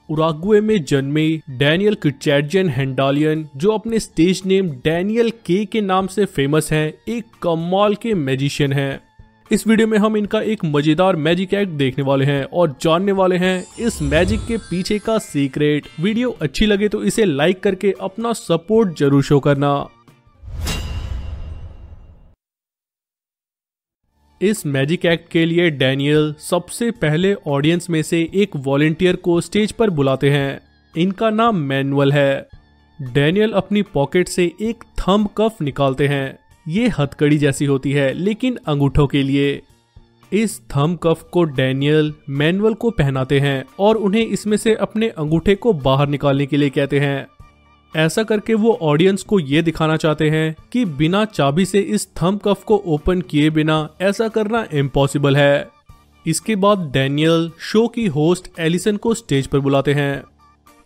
Uruguay में जन्मे Daniel Christian हेंडालियन, जो अपने स्टेज नेम डैनियल के नाम से फेमस हैं, एक कमाल के मैजिशियन हैं। इस वीडियो में हम इनका एक मजेदार मैजिक एक्ट देखने वाले हैं और जानने वाले हैं इस मैजिक के पीछे का सीक्रेट। वीडियो अच्छी लगे तो इसे लाइक करके अपना सपोर्ट जरूर शो करना। इस मैजिक एक्ट के लिए डैनियल सबसे पहले ऑडियंस में से एक वॉलेंटियर को स्टेज पर बुलाते हैं। इनका नाम मैनुअल है। डैनियल अपनी पॉकेट से एक थंब कफ निकालते हैं। ये हथकड़ी जैसी होती है लेकिन अंगूठों के लिए। इस थंब कफ को डैनियल मैनुअल को पहनाते हैं और उन्हें इसमें से अपने अंगूठे को बाहर निकालने के लिए कहते हैं। ऐसा करके वो ऑडियंस को ये दिखाना चाहते हैं कि बिना चाबी से इस थंब कफ को ओपन किए बिना ऐसा करना इम्पॉसिबल है। इसके बाद डैनियल शो की होस्ट एलिसन को स्टेज पर बुलाते हैं।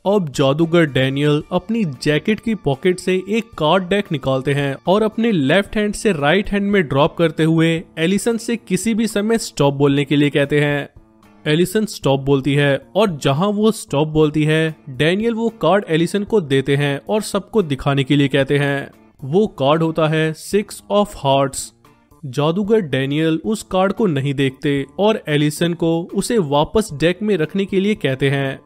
अब जादूगर डैनियल अपनी जैकेट की पॉकेट से एक कार्ड डेक निकालते हैं और अपने लेफ्ट हैंड से राइट हैंड में ड्रॉप करते हुए एलिसन से किसी भी समय स्टॉप बोलने के लिए कहते हैं। एलिसन स्टॉप बोलती है और जहां वो स्टॉप बोलती है डैनियल वो कार्ड एलिसन को देते हैं और सबको दिखाने के लिए कहते हैं। वो कार्ड होता है 6 ऑफ हार्ट्स। जादूगर डैनियल उस कार्ड को नहीं देखते और एलिसन को उसे वापस डेक में रखने के लिए कहते हैं।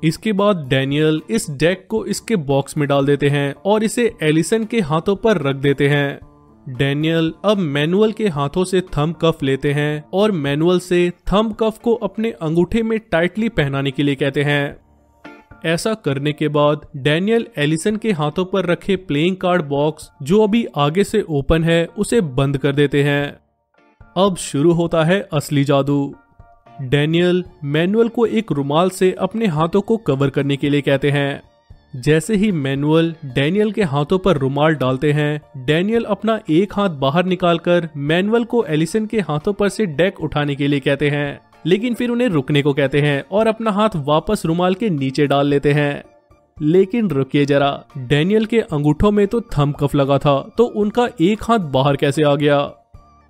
इसके बाद डैनियल इस डेक को इसके बॉक्स में डाल देते हैं और इसे एलिसन के हाथों पर रख देते हैं। डैनियल अब मैनुअल के हाथों से थंब कफ लेते हैं और मैनुअल से थंब कफ को अपने अंगूठे में टाइटली पहनाने के लिए कहते हैं। ऐसा करने के बाद डैनियल एलिसन के हाथों पर रखे प्लेइंग कार्ड बॉक्स, जो अभी आगे से ओपन है, उसे बंद कर देते हैं। अब शुरू होता है असली जादू। डैनियल मैनुअल को एक रुमाल से अपने हाथों को कवर करने के लिए कहते हैं। जैसे ही मैनुअल डैनियल के हाथों पर रुमाल डालते हैं, डैनियल अपना एक हाथ बाहर निकालकर मैनुअल को एलिसन के हाथों पर से डेक उठाने के लिए कहते हैं, लेकिन फिर उन्हें रुकने को कहते हैं और अपना हाथ वापस रुमाल के नीचे डाल लेते हैं। लेकिन रुकिए जरा, डैनियल के अंगूठों में तो थंब कफ लगा था, तो उनका एक हाथ बाहर कैसे आ गया?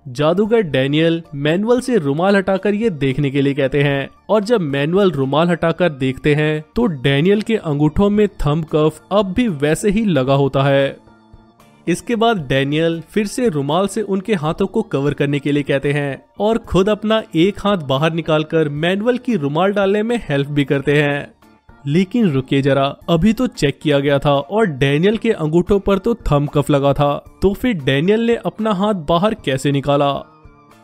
जादूगर डैनियल मैनुअल से रुमाल हटाकर ये देखने के लिए कहते हैं और जब मैनुअल रुमाल हटाकर देखते हैं तो डैनियल के अंगूठों में थंब कफ अब भी वैसे ही लगा होता है। इसके बाद डैनियल फिर से रुमाल से उनके हाथों को कवर करने के लिए कहते हैं और खुद अपना एक हाथ बाहर निकालकर मैनुअल की रुमाल डालने में हेल्प भी करते हैं। लेकिन रुकिए जरा, अभी तो चेक किया गया था और डैनियल के अंगूठों पर तो थंब कफ लगा था, तो फिर डैनियल ने अपना हाथ बाहर कैसे निकाला?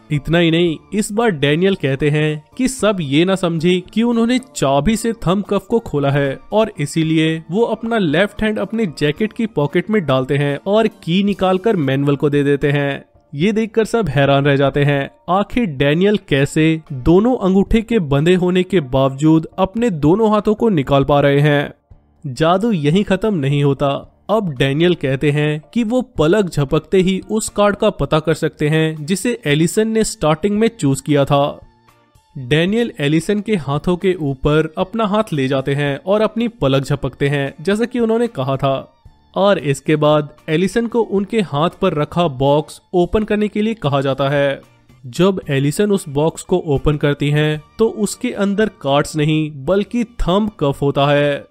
इतना ही नहीं, इस बार डैनियल कहते हैं कि सब ये ना समझे कि उन्होंने चाबी से थंब कफ को खोला है और इसीलिए वो अपना लेफ्ट हैंड अपने जैकेट की पॉकेट में डालते हैं और की निकालकर मैनुअल को दे देते हैं। ये देखकर सब हैरान रह जाते हैं, आखिर डैनियल कैसे दोनों अंगूठे के बंधे होने के बावजूद अपने दोनों हाथों को निकाल पा रहे हैं। जादू यहीं खत्म नहीं होता। अब डैनियल कहते हैं कि वो पलक झपकते ही उस कार्ड का पता कर सकते हैं जिसे एलिसन ने स्टार्टिंग में चूज किया था। डैनियल एलिसन के हाथों के ऊपर अपना हाथ ले जाते हैं और अपनी पलक झपकते हैं जैसा कि उन्होंने कहा था, और इसके बाद एलिसन को उनके हाथ पर रखा बॉक्स ओपन करने के लिए कहा जाता है। जब एलिसन उस बॉक्स को ओपन करती हैं तो उसके अंदर कार्ड्स नहीं बल्कि थंब कफ होता है।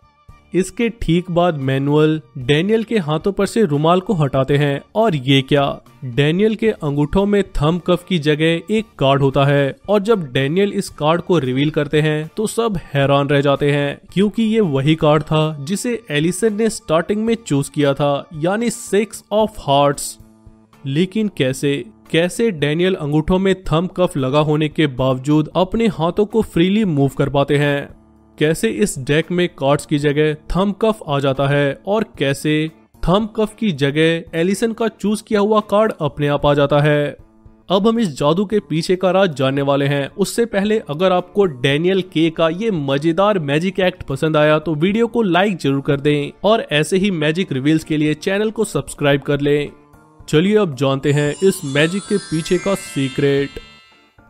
इसके ठीक बाद मैनुअल डैनियल के हाथों पर से रुमाल को हटाते हैं और ये क्या, डैनियल के अंगूठों में थंब कफ की जगह एक कार्ड होता है और जब डैनियल इस कार्ड को रिवील करते हैं तो सब हैरान रह जाते हैं क्योंकि ये वही कार्ड था जिसे एलिसन ने स्टार्टिंग में चूज किया था, यानी 6 ऑफ हार्ट्स। लेकिन कैसे डैनियल अंगूठों में थंब कफ लगा होने के बावजूद अपने हाथों को फ्रीली मूव कर पाते हैं? कैसे इस डेक में कार्ड्स की जगह थंब कफ आ जाता है और कैसे थंब कफ की जगह एलिसन का चूज किया हुआ कार्ड अपने आप आ जाता है? अब हम इस जादू के पीछे का राज जानने वाले हैं। उससे पहले अगर आपको डैनियल के का ये मजेदार मैजिक एक्ट पसंद आया तो वीडियो को लाइक जरूर कर दें और ऐसे ही मैजिक रिवील्स के लिए चैनल को सब्सक्राइब कर लें। चलिए अब जानते हैं इस मैजिक के पीछे का सीक्रेट।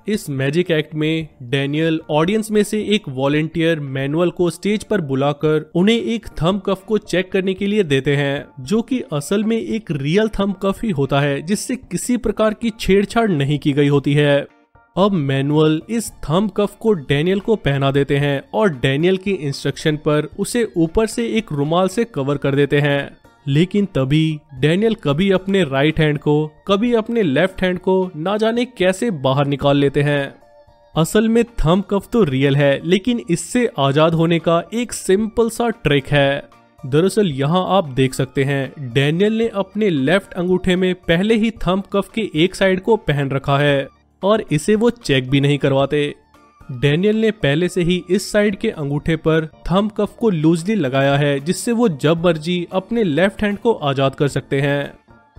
इस मैजिक एक्ट में डैनियल ऑडियंस में से एक वॉलेंटियर मैनुअल को स्टेज पर बुलाकर उन्हें एक थंब कफ को चेक करने के लिए देते हैं, जो कि असल में एक रियल थंब कफ ही होता है जिससे किसी प्रकार की छेड़छाड़ नहीं की गई होती है। अब मैनुअल इस थंब कफ को डैनियल को पहना देते हैं और डैनियल की इंस्ट्रक्शन पर उसे ऊपर से एक रुमाल से कवर कर देते हैं। लेकिन तभी डैनियल कभी अपने राइट हैंड को कभी अपने लेफ्ट हैंड को ना जाने कैसे बाहर निकाल लेते हैं। असल में थंब कफ तो रियल है, लेकिन इससे आजाद होने का एक सिंपल सा ट्रिक है। दरअसल यहाँ आप देख सकते हैं डैनियल ने अपने लेफ्ट अंगूठे में पहले ही थंब कफ के एक साइड को पहन रखा है और इसे वो चेक भी नहीं करवाते। डैनियल ने पहले से ही इस साइड के अंगूठे पर थंब कफ को लूजली लगाया है, जिससे वो जब मर्जी अपने लेफ्ट हैंड को आजाद कर सकते हैं।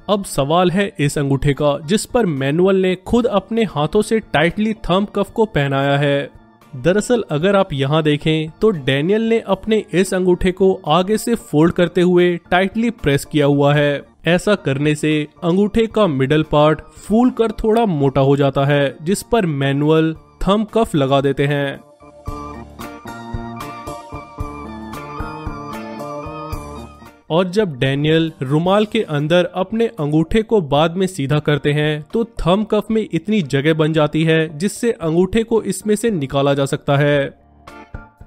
अब सवाल है इस अंगूठे का, जिस पर मैनुअल ने खुद अपने हाथों से टाइटली थंब कफ को पहनाया है। दरअसल अगर आप यहाँ देखें तो डैनियल ने अपने इस अंगूठे को आगे से फोल्ड करते हुए टाइटली प्रेस किया हुआ है। ऐसा करने से अंगूठे का मिडल पार्ट फूल कर थोड़ा मोटा हो जाता है, जिस पर मैनुअल थंब कफ लगा देते हैं। और जब डैनियल रुमाल के अंदर अपने अंगूठे को बाद में सीधा करते हैं तो थंब कफ में इतनी जगह बन जाती है जिससे अंगूठे को इसमें से निकाला जा सकता है।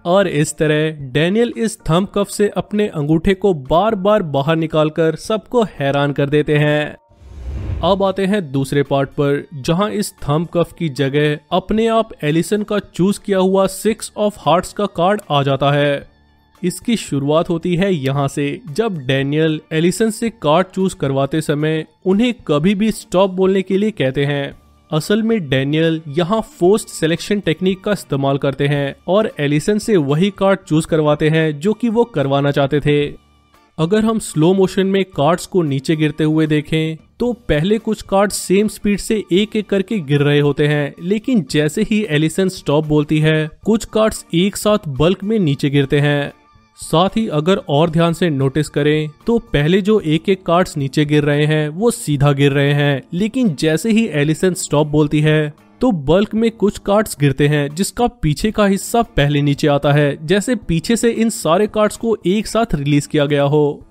और इस तरह डैनियल इस थंब कफ से अपने अंगूठे को बार बार बाहर निकालकर सबको हैरान कर देते हैं। अब आते हैं दूसरे पार्ट पर, जहां इस थंब कफ की जगह अपने आप एलिसन का चूज किया हुआ 6 ऑफ हार्ट्स का कार्ड आ जाता है। इसकी शुरुआत होती है यहाँ से, जब डैनियल एलिसन से कार्ड चूज करवाते समय उन्हें कभी भी स्टॉप बोलने के लिए कहते हैं। असल में डैनियल यहाँ फोर्स्ड सिलेक्शन टेक्निक का इस्तेमाल करते हैं और एलिसन से वही कार्ड चूज करवाते हैं जो कि वो करवाना चाहते थे। अगर हम स्लो मोशन में कार्ड्स को नीचे गिरते हुए देखें तो पहले कुछ कार्ड सेम स्पीड से एक एक करके गिर रहे होते हैं, लेकिन जैसे ही एलिसन स्टॉप बोलती है कुछ कार्ड्स एक साथ बल्क में नीचे गिरते हैं। साथ ही अगर और ध्यान से नोटिस करें तो पहले जो एक एक कार्ड्स नीचे गिर रहे हैं वो सीधा गिर रहे हैं, लेकिन जैसे ही एलिसन स्टॉप बोलती है तो बल्क में कुछ कार्ड्स गिरते हैं जिसका पीछे का हिस्सा पहले नीचे आता है, जैसे पीछे से इन सारे कार्ड्स को एक साथ रिलीज किया गया हो।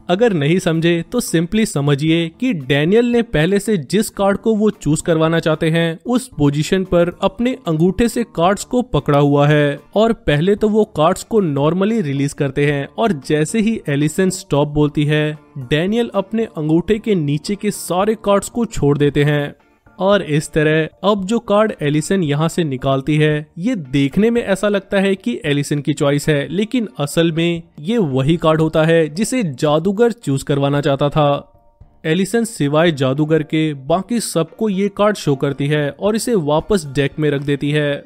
अगर नहीं समझे तो सिंपली समझिए कि डैनियल ने पहले से जिस कार्ड को वो चूज करवाना चाहते हैं उस पोजीशन पर अपने अंगूठे से कार्ड्स को पकड़ा हुआ है और पहले तो वो कार्ड्स को नॉर्मली रिलीज करते हैं और जैसे ही एलिसन स्टॉप बोलती है डैनियल अपने अंगूठे के नीचे के सारे कार्ड्स को छोड़ देते हैं। और इस तरह अब जो कार्ड एलिसन यहाँ से निकालती है ये देखने में ऐसा लगता है कि एलिसन की चॉइस है, लेकिन असल में ये वही कार्ड होता है जिसे जादूगर चूज करवाना चाहता था। एलिसन सिवाय जादूगर के बाकी सबको ये कार्ड शो करती है और इसे वापस डेक में रख देती है।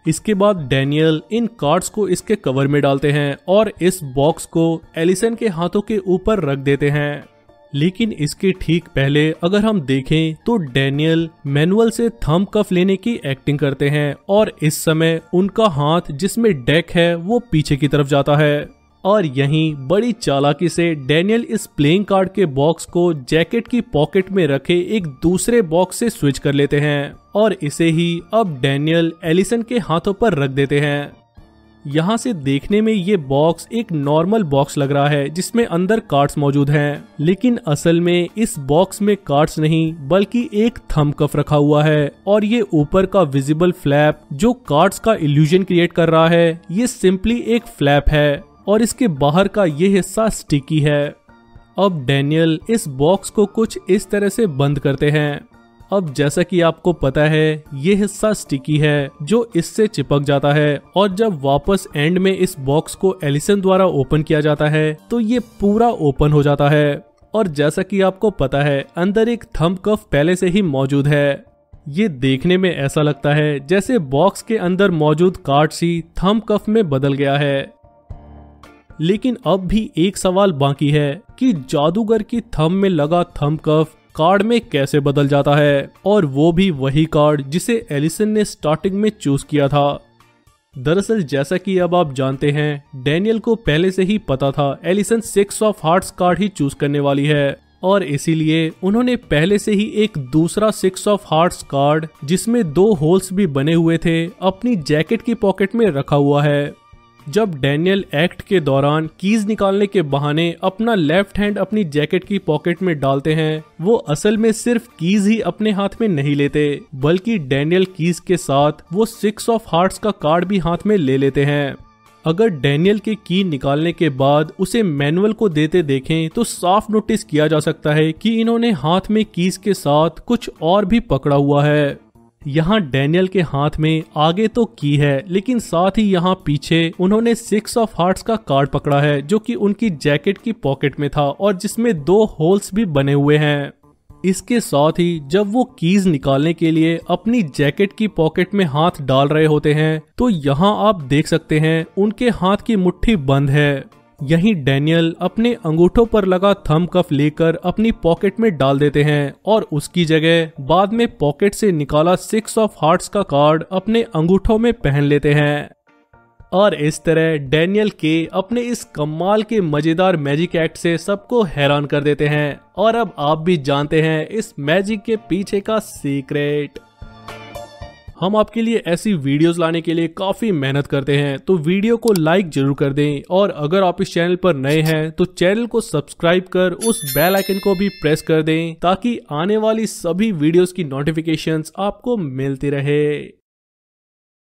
इसके बाद डैनियल इन कार्ड्स को इसके कवर में डालते हैं और इस बॉक्स को एलिसन के हाथों के ऊपर रख देते हैं। लेकिन इसके ठीक पहले अगर हम देखें तो डैनियल मैनुअल से थंब कफ लेने की एक्टिंग करते हैं और इस समय उनका हाथ जिसमें डेक है वो पीछे की तरफ जाता है और यहीं बड़ी चालाकी से डैनियल इस प्लेइंग कार्ड के बॉक्स को जैकेट की पॉकेट में रखे एक दूसरे बॉक्स से स्विच कर लेते हैं और इसे ही अब डैनियल एलिसन के हाथों पर रख देते हैं। यहाँ से देखने में ये बॉक्स एक नॉर्मल बॉक्स लग रहा है जिसमें अंदर कार्ड्स मौजूद हैं, लेकिन असल में इस बॉक्स में कार्ड्स नहीं बल्कि एक थंब कफ रखा हुआ है और ये ऊपर का विजिबल फ्लैप जो कार्ड्स का इल्यूजन क्रिएट कर रहा है ये सिंपली एक फ्लैप है और इसके बाहर का ये हिस्सा स्टिकी है। अब डैनियल इस बॉक्स को कुछ इस तरह से बंद करते हैं। अब जैसा कि आपको पता है ये हिस्सा स्टिकी है जो इससे चिपक जाता है और जब वापस एंड में इस बॉक्स को एलिसन द्वारा ओपन किया जाता है तो ये पूरा ओपन हो जाता है और जैसा कि आपको पता है अंदर एक थंब कफ पहले से ही मौजूद है। ये देखने में ऐसा लगता है जैसे बॉक्स के अंदर मौजूद कार्ड ही थंब कफ में बदल गया है। लेकिन अब भी एक सवाल बाकी है कि जादूगर की थंब में लगा थंब कफ कार्ड में कैसे बदल जाता है, और वो भी वही कार्ड जिसे एलिसन ने स्टार्टिंग में चूज किया था। दरअसल जैसा कि अब आप जानते हैं डैनियल को पहले से ही पता था एलिसन 6 ऑफ हार्ट्स कार्ड ही चूज करने वाली है और इसीलिए उन्होंने पहले से ही एक दूसरा 6 ऑफ हार्ट्स कार्ड जिसमें 2 होल्स भी बने हुए थे अपनी जैकेट की पॉकेट में रखा हुआ है। जब डैनियल एक्ट के दौरान कीज निकालने के बहाने अपना लेफ्ट हैंड अपनी जैकेट की पॉकेट में डालते हैं, वो असल में सिर्फ कीज ही अपने हाथ में नहीं लेते, बल्कि डैनियल कीज के साथ वो 6 ऑफ हार्ट्स का कार्ड भी हाथ में ले लेते हैं। अगर डैनियल के की निकालने के बाद उसे मैनुअल को देते देखें तो साफ नोटिस किया जा सकता है कि इन्होंने हाथ में कीज के साथ कुछ और भी पकड़ा हुआ है। यहाँ डैनियल के हाथ में आगे तो की है, लेकिन साथ ही यहाँ पीछे उन्होंने 6 ऑफ हार्ट्स का कार्ड पकड़ा है जो कि उनकी जैकेट की पॉकेट में था और जिसमें 2 होल्स भी बने हुए हैं। इसके साथ ही जब वो कीज निकालने के लिए अपनी जैकेट की पॉकेट में हाथ डाल रहे होते हैं तो यहाँ आप देख सकते हैं उनके हाथ की मुट्ठी बंद है। यहीं डैनियल अपने अंगूठों पर लगा थंब कफ लेकर अपनी पॉकेट में डाल देते हैं और उसकी जगह बाद में पॉकेट से निकाला 6 ऑफ हार्ट्स का कार्ड अपने अंगूठों में पहन लेते हैं। और इस तरह डैनियल के अपने इस कमाल के मजेदार मैजिक एक्ट से सबको हैरान कर देते हैं। और अब आप भी जानते हैं इस मैजिक के पीछे का सीक्रेट। हम आपके लिए ऐसी वीडियोस लाने के लिए काफी मेहनत करते हैं, तो वीडियो को लाइक जरूर कर दें और अगर आप इस चैनल पर नए हैं तो चैनल को सब्सक्राइब कर उस बेल आइकन को भी प्रेस कर दें ताकि आने वाली सभी वीडियोस की नोटिफिकेशंस आपको मिलती रहे।